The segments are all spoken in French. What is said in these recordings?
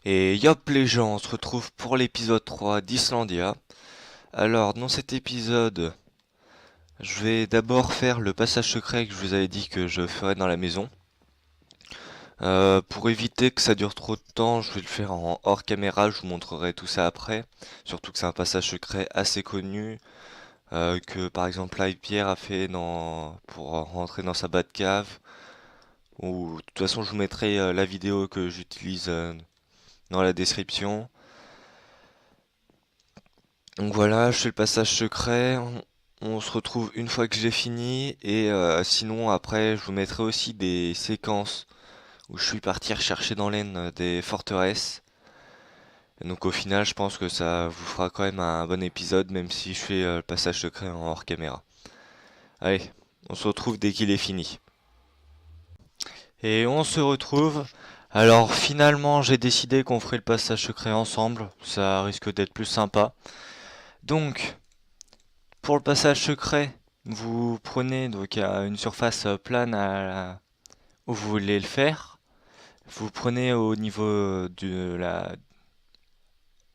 Et yop les gens, on se retrouve pour l'épisode 3 d'Islandia. Alors dans cet épisode, je vais d'abord faire le passage secret que je vous avais dit que je ferais dans la maison. Pour éviter que ça dure trop de temps, je vais le faire en hors caméra, je vous montrerai tout ça après. Surtout que c'est un passage secret assez connu, que par exemple là Pierre a fait pour rentrer dans sa Batcave. Ou de toute façon je vous mettrai la vidéo que j'utilise dans la description. Donc voilà, je fais le passage secret. On se retrouve une fois que j'ai fini. Et sinon, après, je vous mettrai aussi des séquences où je suis parti rechercher dans l'Aisne des forteresses. Et donc au final, je pense que ça vous fera quand même un bon épisode, même si je fais le passage secret en hors caméra. Allez, on se retrouve dès qu'il est fini. Et on se retrouve. Alors finalement, j'ai décidé qu'on ferait le passage secret ensemble. Ça risque d'être plus sympa. Donc, pour le passage secret, vous prenez donc une surface plane où vous voulez le faire. Vous prenez au niveau de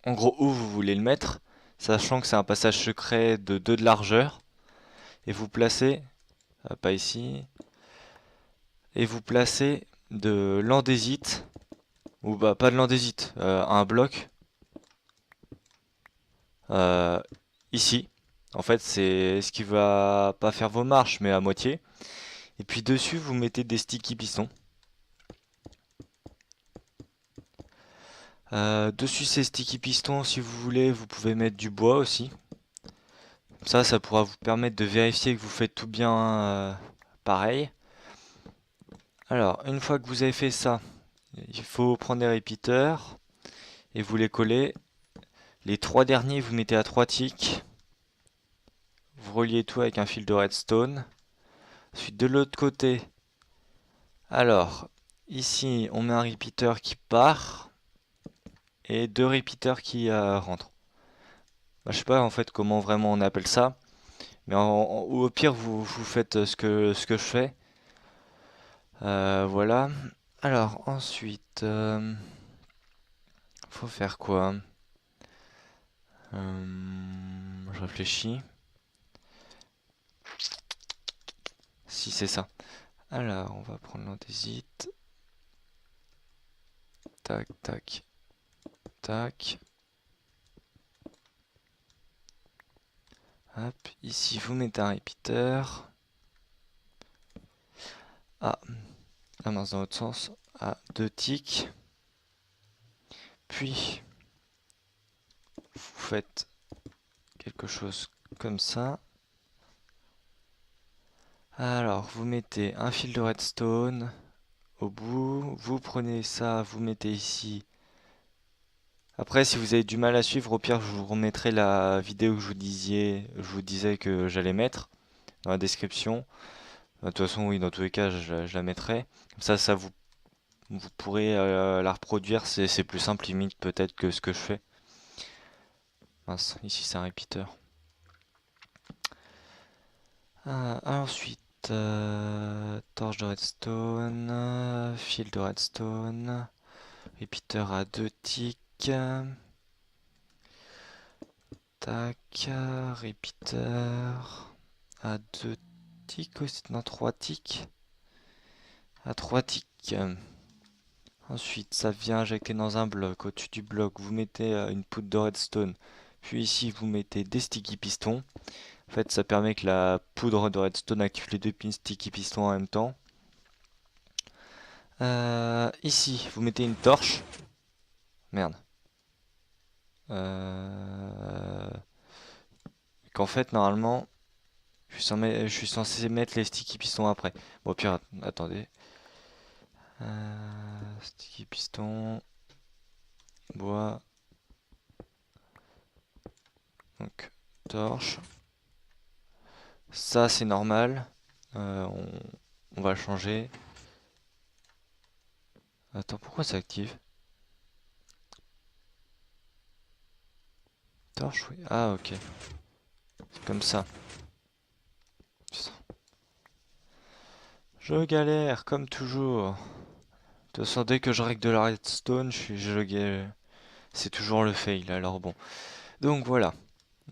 en gros où vous voulez le mettre, sachant que c'est un passage secret de 2 de largeur. Et vous placez, pas ici, et vous placez de l'andésite, ou bah pas de l'andésite, un bloc euh, ici. En fait, c'est ce qui va pas faire vos marches, mais à moitié. Et puis dessus, vous mettez des sticky pistons. Dessus ces sticky pistons, si vous voulez, vous pouvez mettre du bois aussi. Ça pourra vous permettre de vérifier que vous faites tout bien pareil. Alors, une fois que vous avez fait ça, il faut prendre des repeaters et vous les collez. Les 3 derniers, vous mettez à 3 ticks. Vous reliez tout avec un fil de redstone. Ensuite, de l'autre côté, alors, ici, on met un repeater qui part et 2 repeaters qui rentrent. Bah, je sais pas en fait comment vraiment on appelle ça. Mais ou au pire, vous faites ce que je fais. Voilà. Alors, ensuite, faut faire quoi? Je réfléchis. Si, c'est ça. Alors, on va prendre l'andésite. Tac, tac, tac. Hop, ici, vous mettez un repeater. Ah, la mince dans l'autre sens. Ah, 2 ticks. Puis, vous faites quelque chose comme ça. Alors, vous mettez un fil de redstone au bout. Vous prenez ça, vous mettez ici. Après, si vous avez du mal à suivre, au pire, je vous remettrai la vidéo que je vous disais que j'allais mettre dans la description. De toute façon, oui, dans tous les cas, je la mettrai. Comme ça vous pourrez la reproduire. C'est plus simple, limite, peut-être que ce que je fais. Mince, ici, c'est un repeater. Ensuite, torche de redstone, fil de redstone, repeater à 2 ticks. Tac, repeater à 2 ticks aussi, non 3 ticks. À 3 ticks. Ensuite, ça vient injecter dans un bloc. Au-dessus du bloc, vous mettez une poudre de redstone. Puis ici, vous mettez des sticky pistons. En fait, ça permet que la poudre de redstone active les deux pins sticky pistons en même temps. Ici, vous mettez une torche. Merde. Qu'en fait, normalement, je suis censé mettre les sticky pistons après. Bon, au pire, attendez. Sticky piston, bois, donc torche. Ça, c'est normal. On va le changer. Attends, pourquoi ça active? Torche, oui. Ah, ok. C'est comme ça. Putain. Je galère, comme toujours. toute façon, dès que je règle de la redstone, c'est toujours le fail. Alors bon. Donc voilà.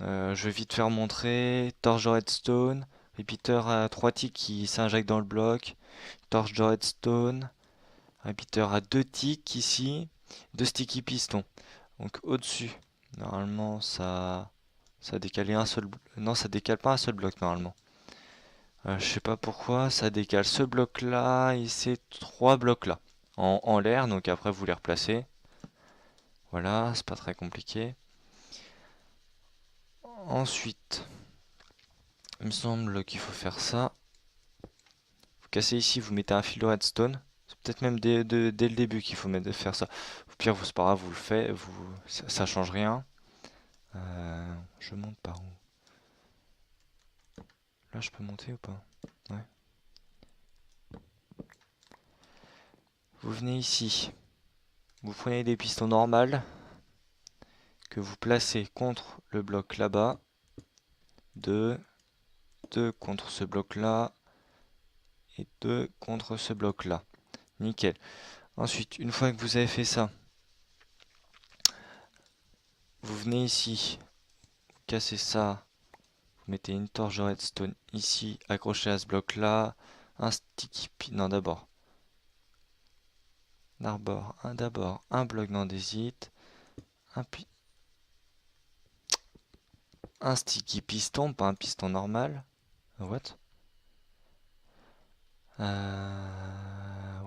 Je vais vite faire montrer. Torche de redstone. Repeater à 3 ticks qui s'injecte dans le bloc. Torche de redstone. Repeater à 2 ticks ici. 2 sticky pistons. Donc au-dessus. Normalement, ça a décalé un seul. Non, ça décale pas un seul bloc normalement. Je sais pas pourquoi, ça décale ce bloc-là et ces 3 blocs-là en l'air. Donc après, vous les replacez. Voilà, c'est pas très compliqué. Ensuite, il me semble qu'il faut faire ça. Vous cassez ici, vous mettez un fil de redstone. C'est peut-être même dès le début qu'il faut faire ça. Au pire, c'est pas grave, vous le faites, ça change rien. Je monte par où? Là, je peux monter ou pas? Ouais. Vous venez ici. Vous prenez des pistons normales que vous placez contre le bloc là-bas. 2 contre ce bloc-là. Et 2 contre ce bloc-là. Nickel. Ensuite, une fois que vous avez fait ça, vous venez ici, vous cassez ça, vous mettez une torche de redstone ici, accrochée à ce bloc-là, un sticky non d'abord un bloc d'andésite, un sticky piston, pas un piston normal. What?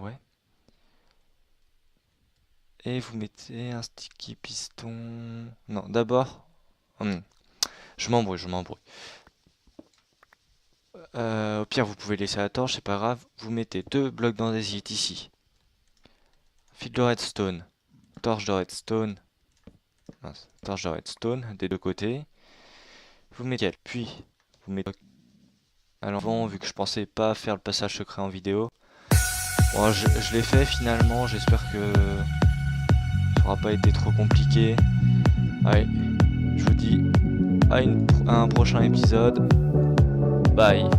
Ouais. Et vous mettez un sticky piston. Non, d'abord. Je m'embrouille. Au pire, vous pouvez laisser la torche, c'est pas grave. Vous mettez 2 blocs d'andésite ici. Fil de redstone. Torche de redstone. Torche de redstone des deux côtés. Vous mettez. Puis, vous mettez. À l'envers, vu que je pensais pas faire le passage secret en vidéo. Bon, je l'ai fait finalement. J'espère que ça aura pas été trop compliqué. Allez, je vous dis à un prochain épisode. Bye.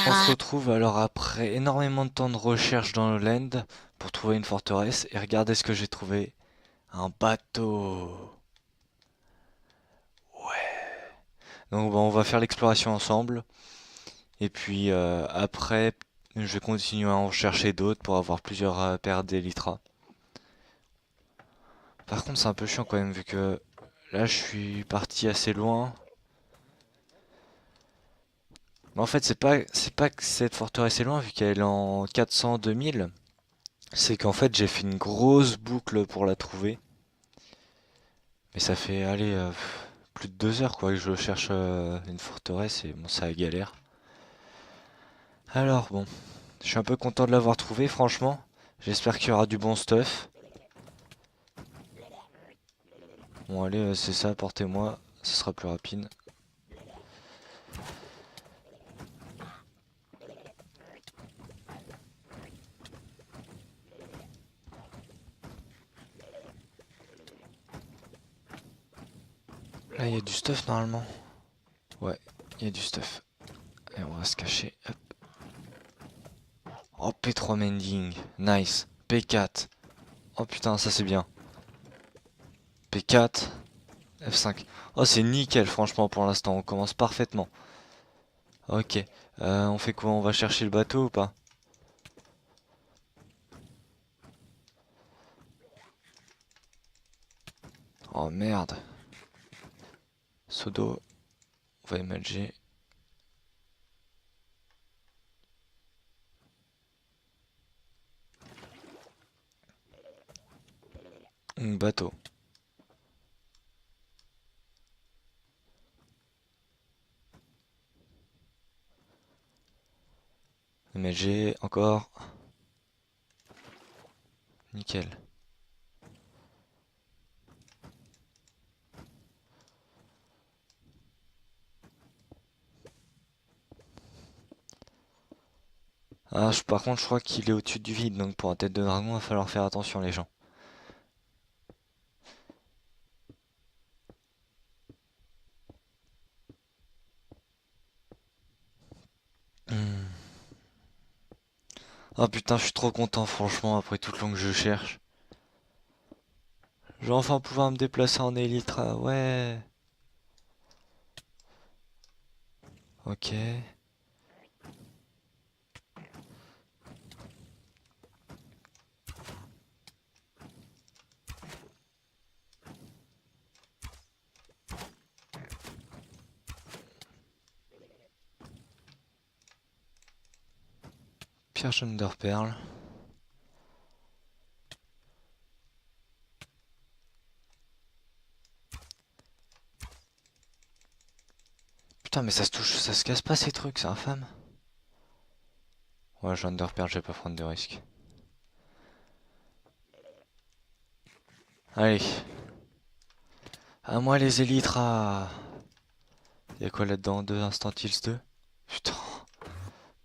On se retrouve alors après énormément de temps de recherche dans le land pour trouver une forteresse et regardez ce que j'ai trouvé. Un bateau. Ouais. Donc bon, on va faire l'exploration ensemble et puis après je vais continuer à en chercher d'autres pour avoir plusieurs paires d'élytras. Par contre c'est un peu chiant quand même vu que là je suis parti assez loin. Mais en fait c'est pas que cette forteresse est loin vu qu'elle est en 400-2000. C'est qu'en fait j'ai fait une grosse boucle pour la trouver. Mais ça fait aller plus de 2 heures quoi que je cherche une forteresse et bon ça galère. Alors bon, je suis un peu content de l'avoir trouvé franchement. J'espère qu'il y aura du bon stuff. Bon allez c'est ça, portez-moi, ce sera plus rapide. Là il y a du stuff normalement. Ouais, il y a du stuff. Et on va se cacher. Hop. Oh P3 mending, nice. P4. Oh putain ça c'est bien. P4. F5. Oh c'est nickel franchement pour l'instant, on commence parfaitement. Ok. On fait quoi? On va chercher le bateau ou pas? Oh merde. Sodo. On va MLG. Bateau. MLG encore. Nickel. Ah, par contre, je crois qu'il est au-dessus du vide, donc pour un tête de dragon, il va falloir faire attention, les gens. Hmm. Ah putain, je suis trop content, franchement, après tout le long que je cherche. Je vais enfin pouvoir me déplacer en Elytra, ouais. Ok. Pierre Perle. Putain, mais ça se touche, ça se casse pas ces trucs, c'est infâme. Ouais, Perle, je vais pas prendre de risques. Allez. À moi les Elytras. Y'a quoi là-dedans? 2 Instant Heals 2? Putain.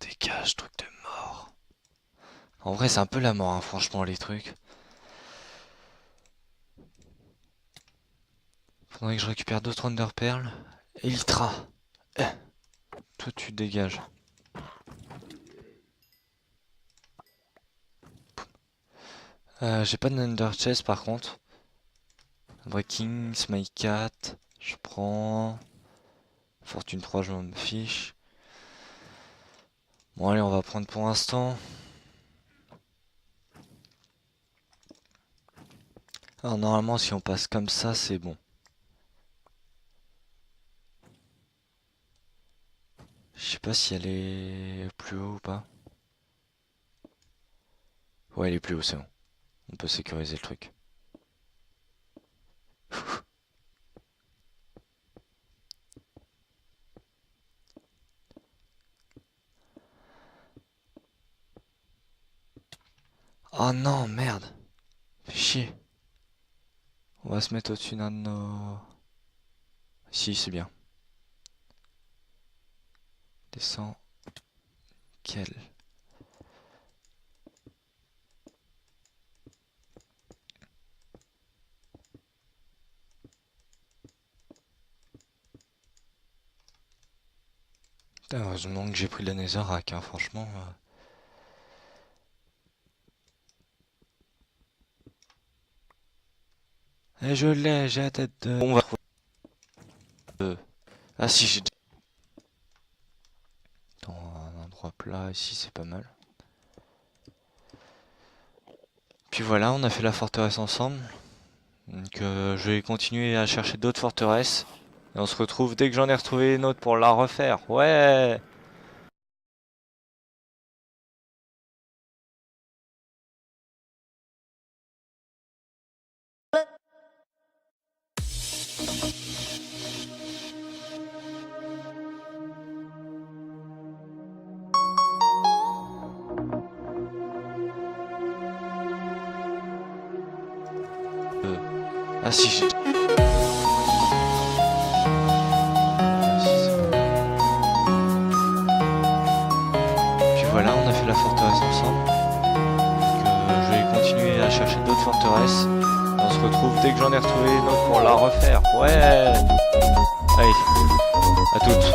Dégage, truc de mort. En vrai, c'est un peu la mort, hein, franchement, les trucs. Faudrait que je récupère d'autres Wonder Pearl. Elytra. Eh. Toi, tu dégages. J'ai pas de Under Chest par contre. Breaking, Smite 4. Je prends. Fortune 3, je m'en fiche. Bon, allez, on va prendre pour l'instant. Alors, normalement, si on passe comme ça, c'est bon. Je sais pas si elle est plus haut ou pas. Ouais, elle est plus haut, c'est bon. On peut sécuriser le truc. Oh non, merde. Fais chier. On va se mettre au-dessus d'un de nos... Si, c'est bien. Descends. Quel... Putain, heureusement que j'ai pris la Netherrack, hein, franchement. Et je l'ai, j'ai la tête de... Bon, on va trouver... Ah si, j'ai... Dans un endroit plat, ici, c'est pas mal. Puis voilà, on a fait la forteresse ensemble. Donc je vais continuer à chercher d'autres forteresses. Et on se retrouve dès que j'en ai retrouvé une autre pour la refaire. Ouais! Ah si, j'ai... Puis voilà, on a fait la forteresse ensemble. Donc je vais continuer à chercher d'autres forteresses. Et on se retrouve dès que j'en ai retrouvé une autre pour la refaire. Ouais! Allez, à toutes.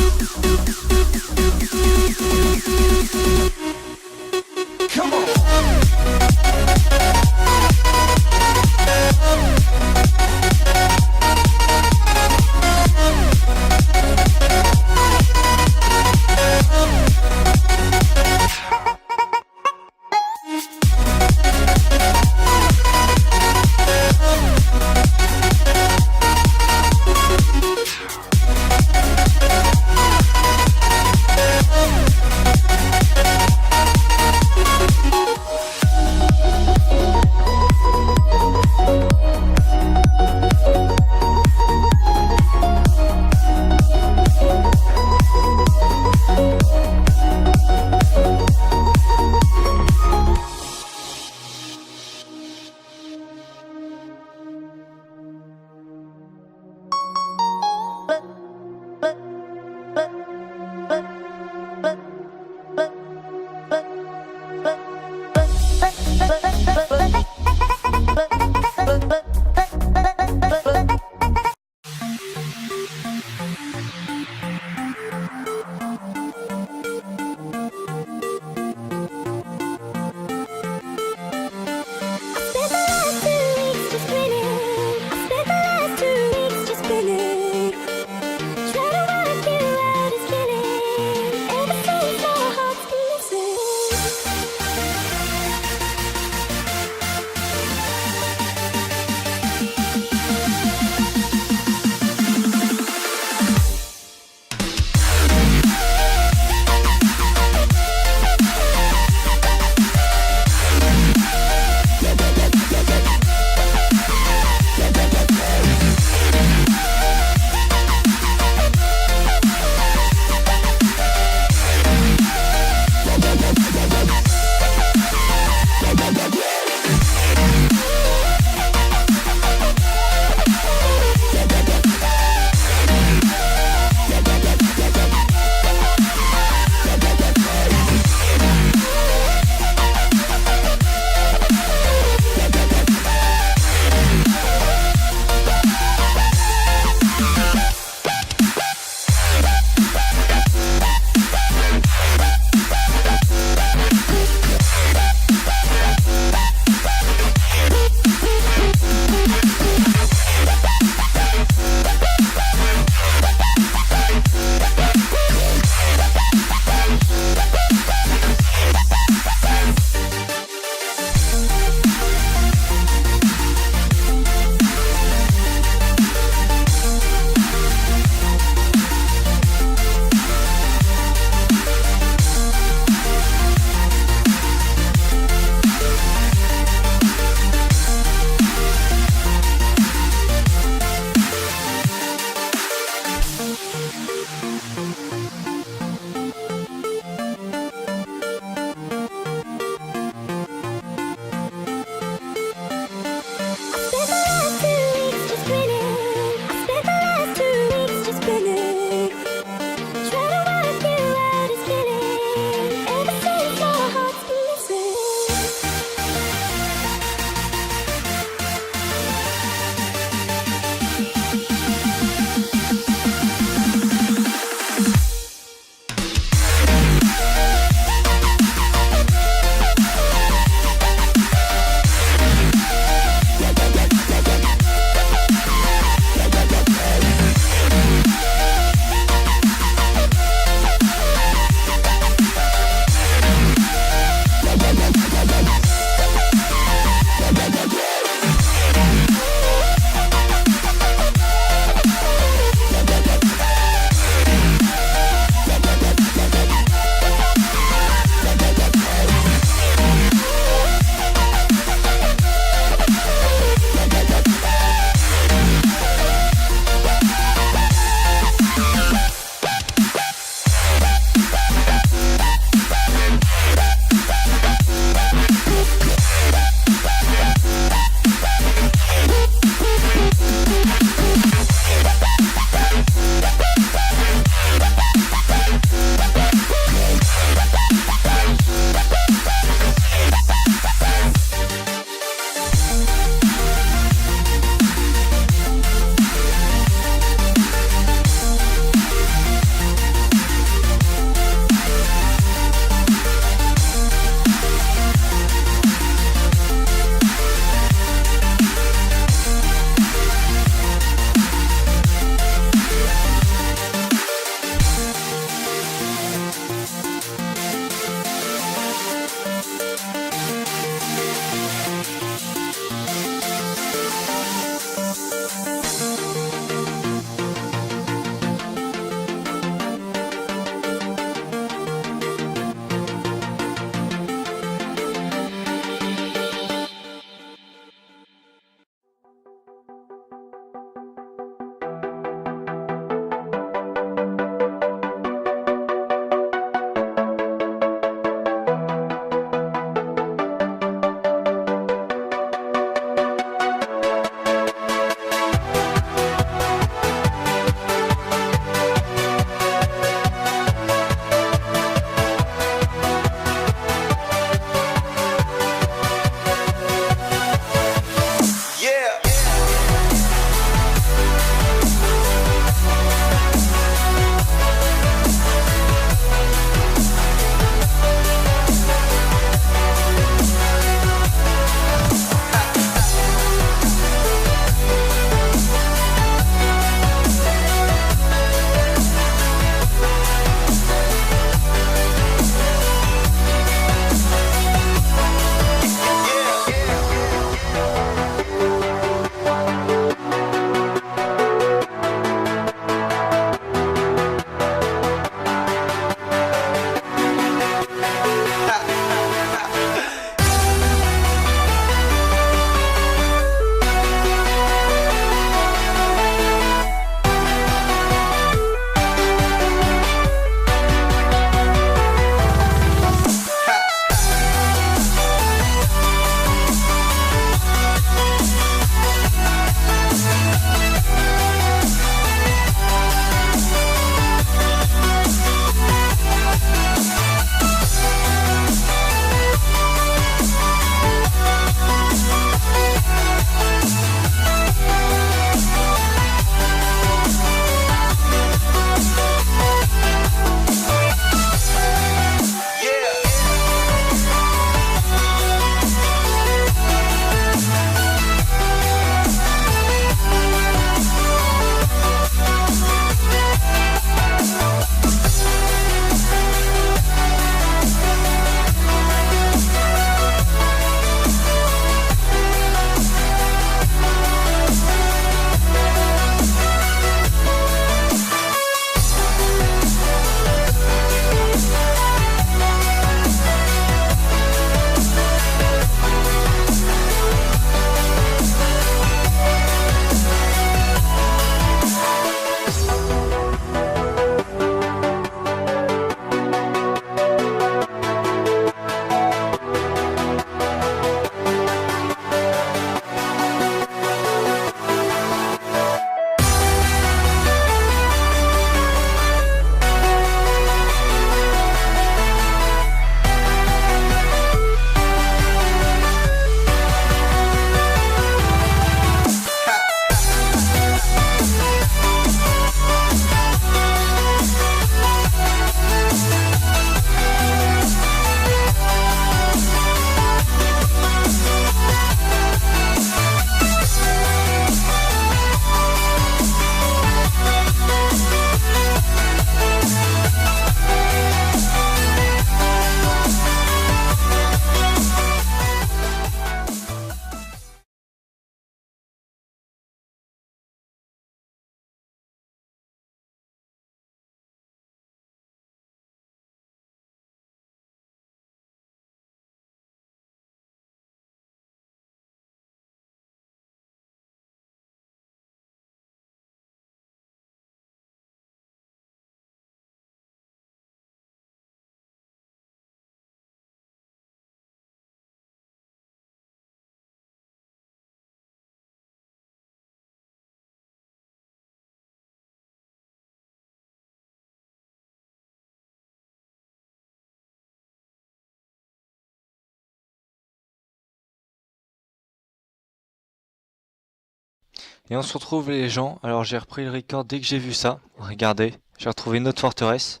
Et on se retrouve les gens. Alors j'ai repris le record dès que j'ai vu ça. Regardez, j'ai retrouvé une autre forteresse.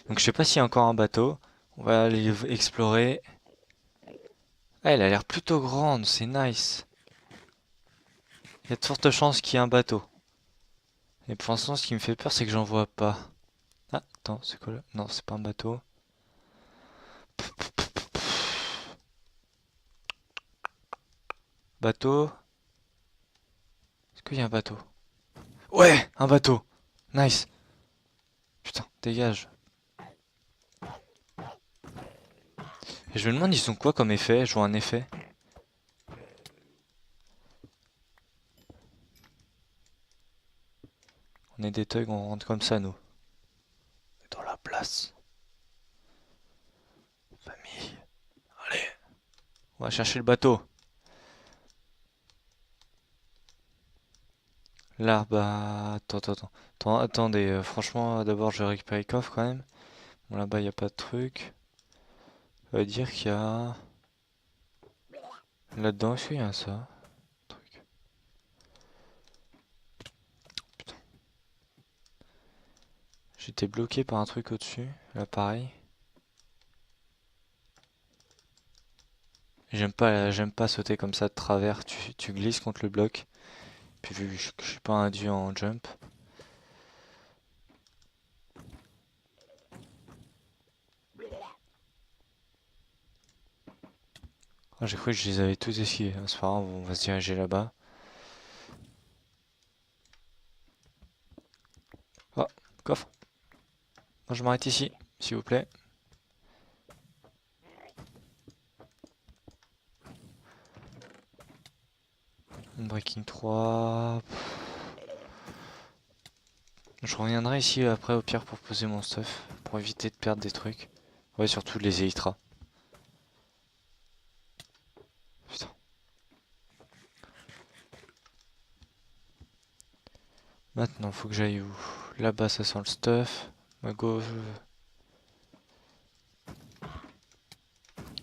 Donc je sais pas s'il y a encore un bateau. On va aller explorer. Ah, elle a l'air plutôt grande, c'est nice. Il y a de fortes chances qu'il y ait un bateau. Et pour l'instant, ce qui me fait peur, c'est que j'en vois pas. Ah, attends, c'est quoi là? Non, c'est pas un bateau. Bateau? Est-ce qu'il y a un bateau? Ouais, un bateau. Nice. Putain, dégage. Et je me demande, ils ont quoi comme effet? Je vois un effet. On est des thugs, on rentre comme ça, nous. On est dans la place. Famille. Allez, on va chercher le bateau. Là, bah... Attendez, franchement, d'abord, je vais récupérer le coffre, quand même. Bon, là-bas, il n'y a pas de truc. Ça veut dire qu'il y a... Là-dedans, est-ce qu'il y a ça? Truc. Putain. J'étais bloqué par un truc au-dessus. Là, pareil. J'aime pas sauter comme ça de travers. Tu glisses contre le bloc. Puis vu que je suis pas un dieu en jump. Ah, j'ai cru que je les avais tous esquivés. C'est pas grave, on va se diriger là-bas. Oh, coffre. Moi, je m'arrête ici, s'il vous plaît. Breaking 3. Je reviendrai ici après au pire pour poser mon stuff. Pour éviter de perdre des trucs. Ouais, surtout les élytras. Putain. Maintenant, faut que j'aille où? Là-bas, ça sent le stuff. À gauche.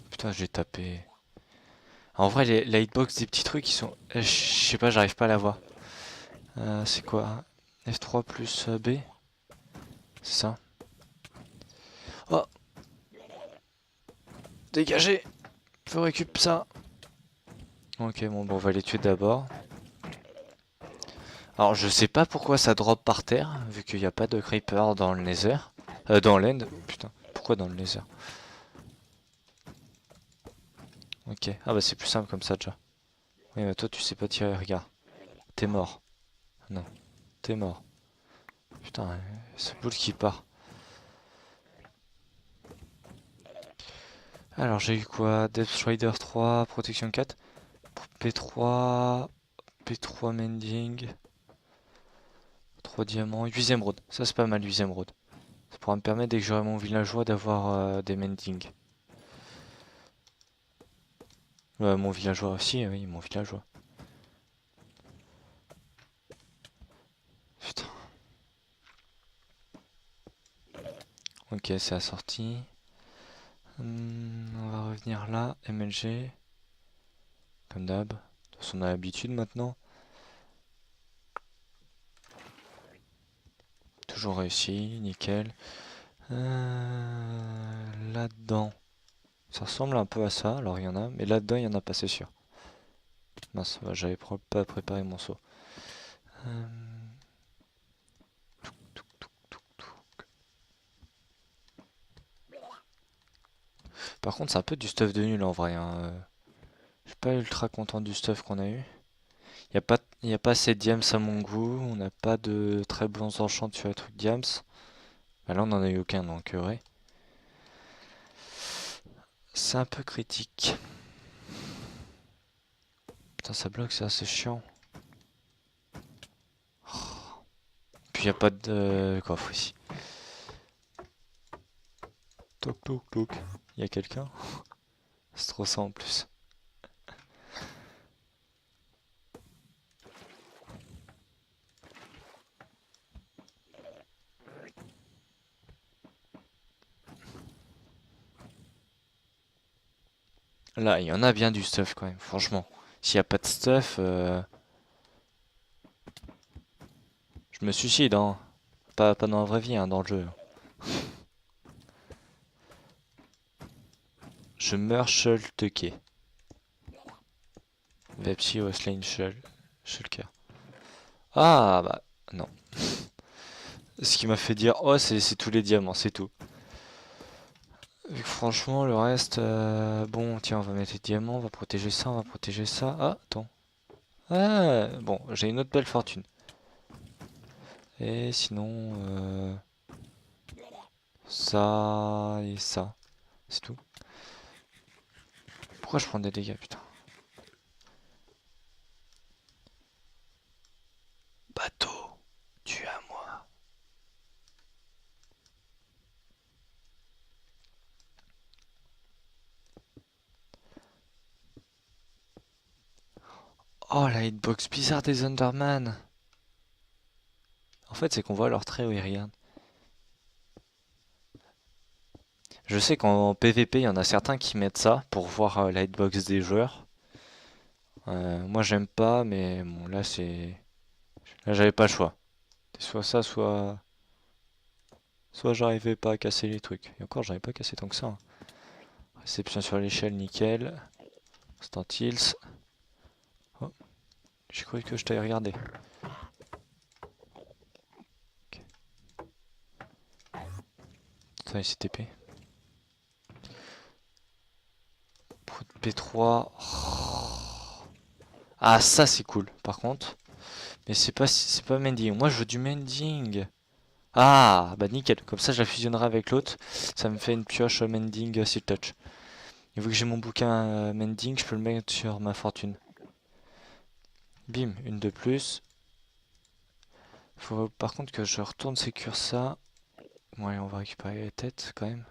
Putain, j'ai tapé. En vrai, la hitbox des petits trucs, ils sont. Je sais pas, j'arrive pas à la voir. C'est quoi? F3 plus B? C'est ça? Oh! Dégagez! Faut récupérer ça! Ok, bon, on va les tuer d'abord. Alors, je sais pas pourquoi ça drop par terre, vu qu'il n'y a pas de creeper dans le nether. Dans l'end. Putain, pourquoi dans le nether? Ok, ah bah c'est plus simple comme ça déjà. Oui, mais toi tu sais pas tirer, regarde. T'es mort. Non, t'es mort. Putain, ce boule qui part. Alors j'ai eu quoi? Depth Strider 3, Protection 4, P3, P3 Mending, 3 diamants, 8 émeraudes. Ça c'est pas mal, 8 émeraudes. Ça pourra me permettre dès que j'aurai mon villageois d'avoir des Mending. Mon villageois aussi, oui, mon villageois. Putain. Ok, c'est assorti. On va revenir là, MLG. Comme d'hab. De toute façon, on a l'habitude maintenant. Toujours réussi, nickel. Là-dedans, ça ressemble un peu à ça. Alors il y en a, mais là-dedans il y en a pas, c'est sûr. Mince, ouais, j'avais pas préparé mon saut. Euh, Par contre, c'est un peu du stuff de nul en vrai, hein. Je suis pas ultra content du stuff qu'on a eu. Y a pas assez de diams à mon goût. On n'a pas de très bons enchants sur les trucs diams. Bah là, on en a eu aucun, donc ouais. C'est un peu critique. Putain, ça bloque ça, c'est chiant. Puis y a pas de coffre ici. Toc toc toc. Y a quelqu'un? C'est trop ça en plus. Là, il y en a bien du stuff quand même, franchement. S'il y a pas de stuff, Je me suicide, hein. Pas dans la vraie vie, hein, dans le jeu. Je meurs Shulker. Vepsi was slain Shulker. Ah bah non. Ce qui m'a fait dire oh c'est tous les diamants, c'est tout. Vu que franchement le reste bon tiens on va mettre les diamants, on va protéger ça, on va protéger ça. Ah attends. Ah bon j'ai une autre belle fortune. Et sinon ça et ça. C'est tout. Pourquoi je prends des dégâts putain? Bateau, tu es à moi. Oh la hitbox bizarre des Underman. En fait c'est qu'on voit leurs traits où ils regardent. Je sais qu'en PVP il y en a certains qui mettent ça pour voir la hitbox des joueurs. Moi j'aime pas mais bon là c'est... Là j'avais pas le choix. C'était soit ça soit j'arrivais pas à casser les trucs. Et encore j'avais pas cassé tant que ça, hein. Réception sur l'échelle nickel. Instant heals. Oh, j'ai cru que je t'avais regardé. Okay. Attends, ici TP. P3. Ah ça c'est cool par contre. Mais c'est pas mending. Moi je veux du mending. Ah bah nickel. Comme ça je la fusionnerai avec l'autre. Ça me fait une pioche mending seal touch. Et vu que j'ai mon bouquin mending, je peux le mettre sur ma fortune. Bim, une de plus. Faut par contre que je retourne sécure ça. Bon allez on va récupérer les têtes quand même.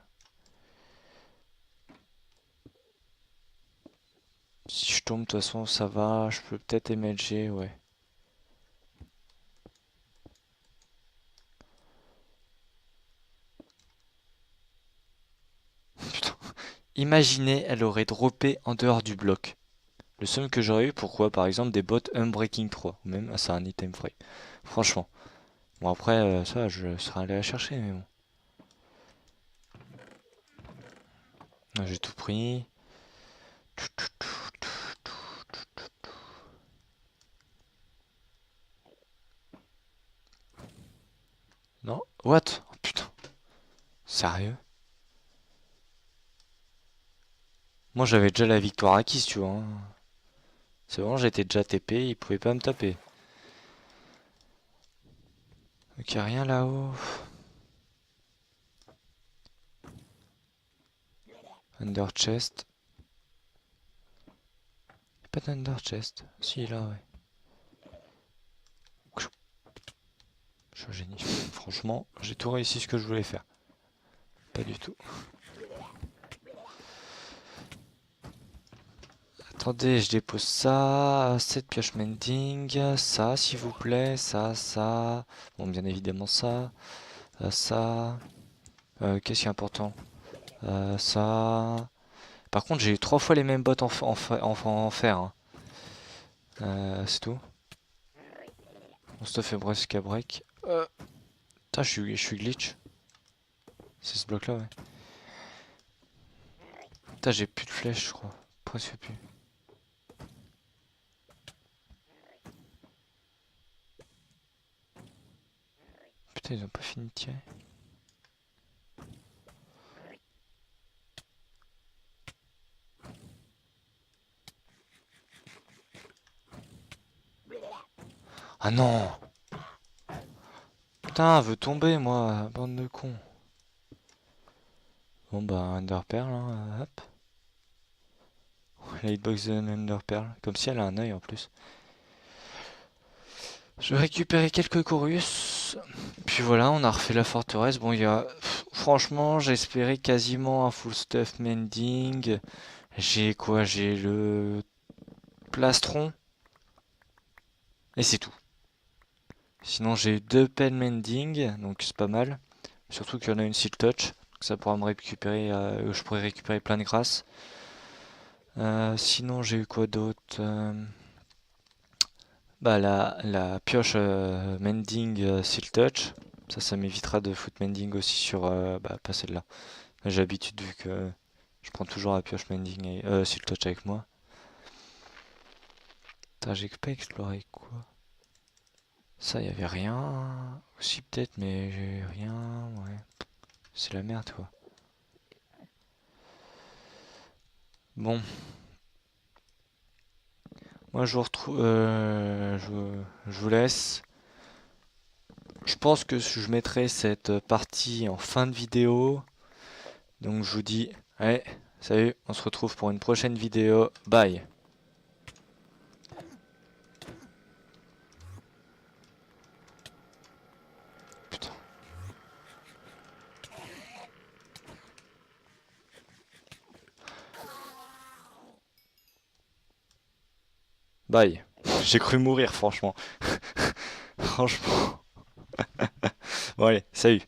Si je tombe de toute façon ça va. Je peux peut-être MLG, ouais. Putain. Imaginez, elle aurait droppé en dehors du bloc. Le seum que j'aurais eu, pourquoi par exemple des bots Unbreaking 3, ou même c'est un item free. Franchement. Bon après, ça je serais allé la chercher, mais bon. J'ai tout pris. Non? What? Oh, putain. Sérieux? Moi j'avais déjà la victoire acquise, tu vois, hein. C'est bon, j'étais déjà TP, il pouvait pas me taper. Ok, rien là-haut. Under chest. Pas d'under chest. Si, là, ouais. Je suis un génie. Franchement, j'ai tout réussi ce que je voulais faire. Pas du tout. Attendez, je dépose ça. Cette pioche mending. Ça, s'il vous plaît. Ça. Bon, bien évidemment, ça. Ça. Qu'est-ce qui est important? Ça. Par contre, j'ai eu 3 fois les mêmes bottes en fer, hein. C'est tout. On se fait presque à break. Putain, je suis glitch. C'est ce bloc là, ouais. Putain, j'ai plus de flèches, je crois. Presque plus. Putain, ils ont pas fini de tirer. Ah non! Putain, veut tomber, moi, bande de cons. Bon, bah, Underpearl, hein, hop. La hitbox de Underpearl, comme si elle a un œil en plus. Je vais récupérer quelques chorus. Puis voilà, on a refait la forteresse. Bon, il y a... Franchement, j'espérais quasiment un full stuff mending. J'ai quoi? J'ai le plastron. Et c'est tout. Sinon, j'ai 2 pelles mending, donc c'est pas mal. Surtout qu'il y en a une seal touch. Donc ça pourra me récupérer... je pourrais récupérer plein de grâce. Sinon, j'ai eu quoi d'autre? Bah la pioche Mending Seal Touch, ça m'évitera de foutre Mending aussi sur bah pas celle-là. J'ai l'habitude vu que je prends toujours la pioche Mending et Seal Touch avec moi. Putain, j'ai pas exploré quoi. Ça y avait rien. Aussi peut-être mais j'ai rien, ouais. C'est la merde quoi. Bon, moi je vous retrouve je vous laisse. Je pense que je mettrai cette partie en fin de vidéo. Donc je vous dis, allez, salut, on se retrouve pour une prochaine vidéo. Bye. Putain. Bye. J'ai cru mourir, franchement. Franchement. Bon allez, salut.